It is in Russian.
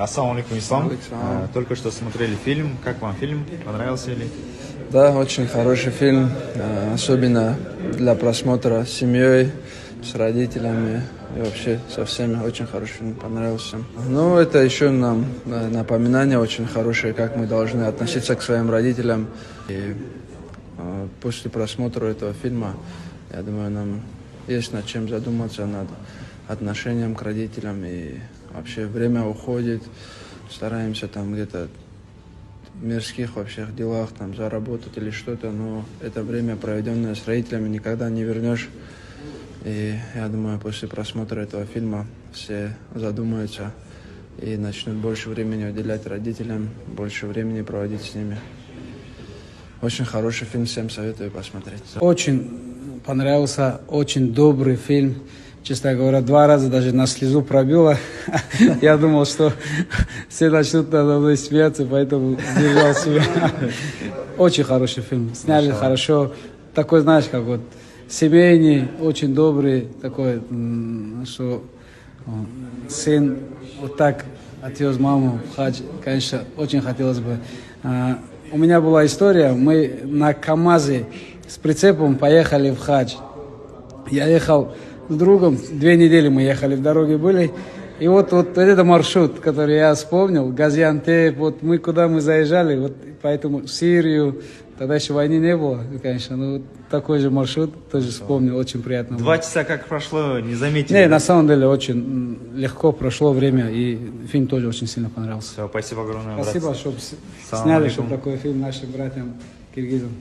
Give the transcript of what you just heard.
Ассаламу алейкум, Ислам. Алейкум. Только что смотрели фильм. Как вам фильм? Понравился ли? Да, очень хороший фильм, особенно для просмотра с семьей, с родителями и вообще со всеми. Очень хороший фильм, понравился. Ну, это еще нам напоминание очень хорошее, как мы должны относиться к своим родителям. И после просмотра этого фильма, я думаю, нам есть над чем задуматься, над отношением к родителям. И вообще время уходит, стараемся там где-то в мирских вообще делах там заработать или что-то, но это время, проведенное с родителями, никогда не вернешь. И я думаю, после просмотра этого фильма все задумаются и начнут больше времени уделять родителям, больше времени проводить с ними. Очень хороший фильм, всем советую посмотреть. Очень понравился, очень добрый фильм. Честно говоря, 2 раза даже на слезу пробило. Я думал, что все начнут надо мной смеяться, поэтому сдержал себя. Очень хороший фильм. Сняли хорошо. Такой, знаешь, как вот семейный, очень добрый. Такой, что сын вот так отвез маму в хадж. Конечно, очень хотелось бы. У меня была история. Мы на КамАЗе с прицепом поехали в хадж. Я ехал с другом, 2 недели мы ехали, в дороге были. И вот этот маршрут, который я вспомнил, Газиантеп, вот куда мы заезжали, вот поэтому в Сирию, тогда еще войны не было, конечно, но вот такой же маршрут тоже вспомнил, очень приятно. 2 часа как прошло, не заметили? Не, на самом деле очень легко прошло время, и фильм тоже очень сильно понравился. Все, спасибо огромное, брат. Спасибо, что сняли, чтобы такой фильм нашим братьям киргизам.